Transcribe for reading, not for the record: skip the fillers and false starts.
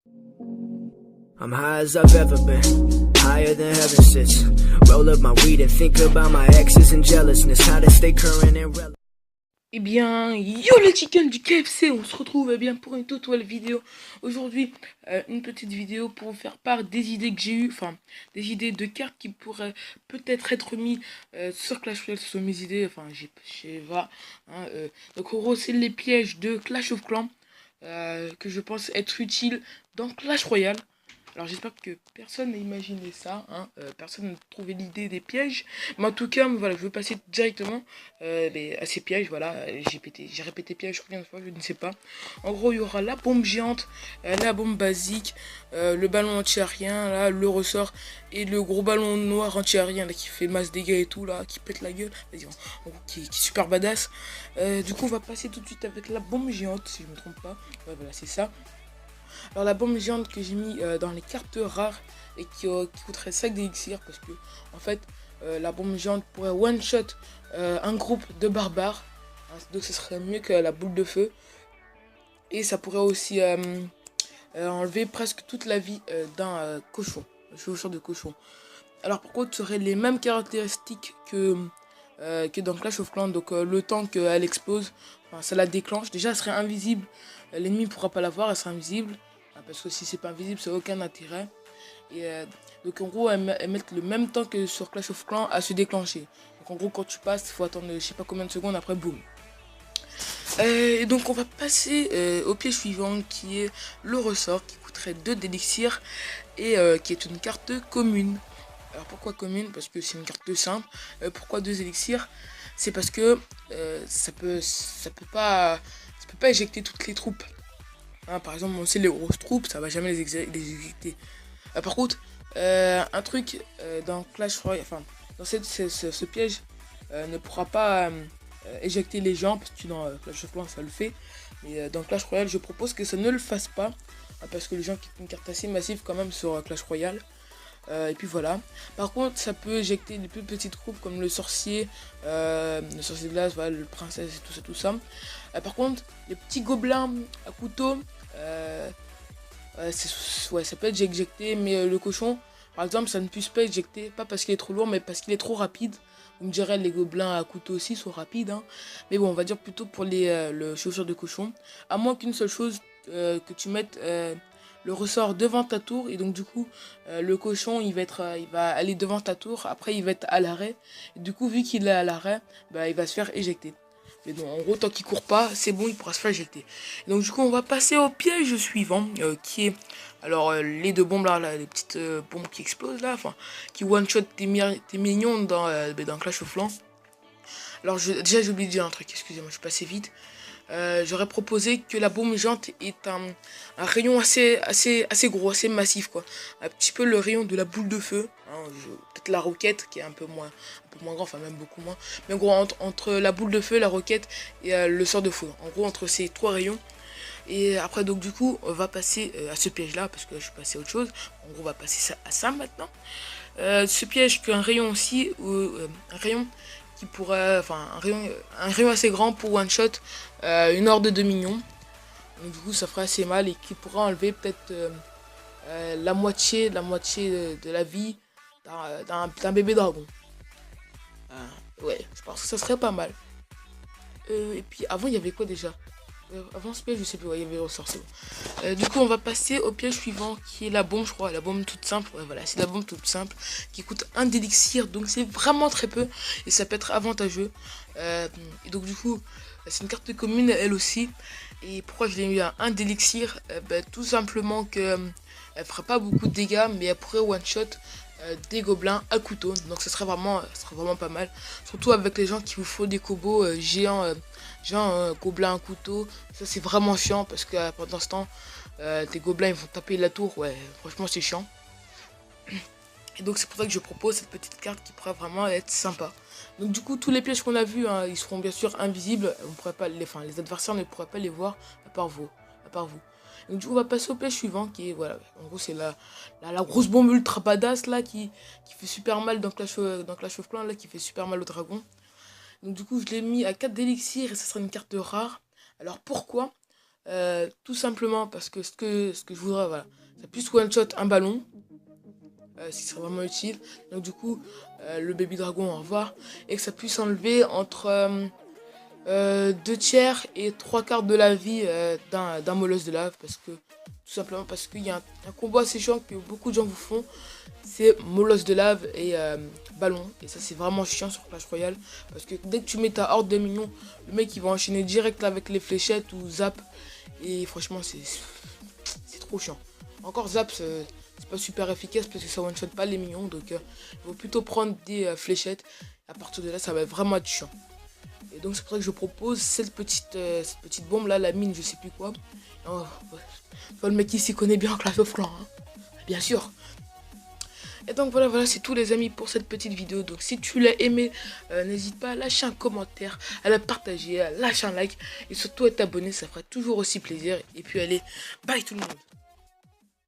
I'm high as I've ever been, higher than heaven sits. Roll up my weed and think about my exes and jealousness. How to stay current and relevant. Eh bien, yo les chickens du KFC, on se retrouve bien pour une toute nouvelle vidéo. Aujourd'hui, une petite vidéo pour vous faire part des idées que j'ai eues, enfin, des idées de cartes qui pourraient peut-être être mis sur Clash Royale. Ce sont mes idées, enfin, j'ai va. Hein, donc en gros, c'est les pièges de Clash of Clans que je pense être utiles dans Clash Royale. Alors j'espère que personne n'a imaginé ça, hein, personne n'a trouvé l'idée des pièges. Mais en tout cas, voilà, je veux passer directement à ces pièges, voilà. J'ai répété piège combien de fois, je ne sais pas. En gros, il y aura la bombe géante, la bombe basique, le ballon anti-aérien, là, le ressort, et le gros ballon noir anti-aérien, là, qui fait masse dégâts et tout, là, qui pète la gueule, vas-y, qui est super badass. Du coup, on va passer tout de suite avec la bombe géante, si je me trompe pas. Ouais, voilà, c'est ça. Alors la bombe géante que j'ai mis dans les cartes rares et qui coûterait 5 d'élixir parce que en fait la bombe géante pourrait one shot un groupe de barbares, hein, donc ce serait mieux que la boule de feu, et ça pourrait aussi enlever presque toute la vie d'un cochon, un chevaucheur de cochon. Alors par contre, ça aurait les mêmes caractéristiques que dans Clash of Clans, donc le temps qu'elle explose, enfin, ça la déclenche. Déjà, elle serait invisible, l'ennemi ne pourra pas la voir, elle serait invisible, parce que si c'est pas invisible, ça n'a aucun intérêt. Et donc en gros, elles mettent le même temps que sur Clash of Clans à se déclencher. Donc en gros, quand tu passes, il faut attendre je sais pas combien de secondes, après boum. Et donc on va passer au piège suivant qui est le ressort qui coûterait 2 d'élixir et qui est une carte commune. Alors pourquoi commune? Parce que c'est une carte simple. Pourquoi 2 élixirs? C'est parce que ça peut pas éjecter toutes les troupes. Hein, par exemple, on sait les grosses troupes, ça va jamais les éjecter. Par contre, un truc dans Clash Royale, enfin dans ce piège ne pourra pas éjecter les gens, parce que dans Clash of Clans ça le fait. Mais dans Clash Royale, je propose que ça ne le fasse pas, parce que les gens quittent une carte assez massive quand même sur Clash Royale. Et puis voilà. Par contre, ça peut éjecter les plus petites troupes comme le sorcier de glace, voilà, le princesse et tout ça. Par contre, les petits gobelins à couteau, ça peut être éjecté, mais le cochon, par exemple, ça ne puisse pas éjecter, pas parce qu'il est trop lourd, mais parce qu'il est trop rapide. Vous me direz, les gobelins à couteau aussi sont rapides, hein. Mais bon, on va dire plutôt pour le chaussure de cochon. À moins qu'une seule chose, que tu mettes le ressort devant ta tour, et donc du coup le cochon il va aller devant ta tour, après il va être à l'arrêt, et du coup vu qu'il est à l'arrêt, bah, il va se faire éjecter. Mais bon, en gros, tant qu'il court pas, c'est bon, il pourra se faire éjecter. Et donc du coup on va passer au piège suivant qui est alors les deux bombes là, les petites bombes qui explosent là, enfin qui one shot tes minions dans Clash of Clans. Alors déjà j'ai oublié de dire un truc, excusez-moi, je suis passé vite. J'aurais proposé que la bombe géante est un rayon assez gros, assez massif quoi. Un petit peu le rayon de la boule de feu, hein, peut-être la roquette qui est un peu moins grand, enfin même beaucoup moins. Mais en gros entre la boule de feu, la roquette et le sort de foudre. En gros entre ces trois rayons. Et après donc du coup on va passer à ce piège là parce que je suis passé à autre chose. En gros on va passer à ça maintenant. Ce piège qu'un rayon aussi, un rayon qui pourrait, enfin un rayon assez grand pour one shot une horde de minions. Donc du coup ça ferait assez mal et qui pourra enlever peut-être la moitié de la vie d'un bébé dragon. Ouais, je pense que ça serait pas mal. Et puis avant il y avait quoi déjà? Avant ce piège, je sais plus, ouais, il y avait le ressort, c'est bon. Du coup, on va passer au piège suivant qui est la bombe, je crois, la bombe toute simple. Ouais, voilà, c'est la bombe toute simple qui coûte 1 d'élixir, donc c'est vraiment très peu et ça peut être avantageux. Et donc, du coup, c'est une carte commune elle aussi. Et pourquoi je l'ai mis à 1 d'élixir? Tout simplement que elle fera pas beaucoup de dégâts, mais elle pourrait one shot des gobelins à couteau, donc ça serait vraiment pas mal, surtout avec les gens qui vous font des combos géants, genre gobelins à couteau. Ça c'est vraiment chiant parce que pendant ce temps tes gobelins ils vont taper la tour, ouais franchement c'est chiant. Et donc c'est pour ça que je propose cette petite carte qui pourrait vraiment être sympa. Donc du coup tous les pièges qu'on a vus, hein, ils seront bien sûr invisibles, on pourrait pas les adversaires ne pourraient pas les voir à part vous. Donc du coup on va passer au piège suivant qui est, voilà, en gros c'est la grosse bombe ultra badass là qui fait super mal dans Clash of Clans là, qui fait super mal au dragon. Donc du coup je l'ai mis à 4 d'élixir et ça sera une carte rare. Alors pourquoi? Tout simplement parce que ce que je voudrais, voilà, ça puisse one-shot un ballon. Ce qui serait vraiment utile. Donc du coup, le baby dragon, au revoir. Et que ça puisse enlever entre 2 tiers et 3 quarts de la vie d'un molosse de lave. Parce que, tout simplement parce qu'il y a un combo assez chiant que beaucoup de gens vous font. C'est molosse de lave et ballon. Et ça c'est vraiment chiant sur Clash Royale. Parce que dès que tu mets ta horde de minions, le mec il va enchaîner direct avec les fléchettes ou zap. Et franchement c'est trop chiant. Encore zap c'est pas super efficace parce que ça one shot pas les minions. Donc il faut plutôt prendre des fléchettes. À partir de là ça va vraiment être chiant. Et donc c'est pour ça que je propose cette petite bombe là, la mine je sais plus quoi. Oh, ouais. Le mec qui s'y connaît bien en Clash of Clans hein. Bien sûr. Et donc voilà, c'est tout les amis pour cette petite vidéo. Donc si tu l'as aimé, n'hésite pas à lâcher un commentaire, à la partager, à lâcher un like. Et surtout à t'abonner, ça fera toujours aussi plaisir. Et puis allez, bye tout le monde.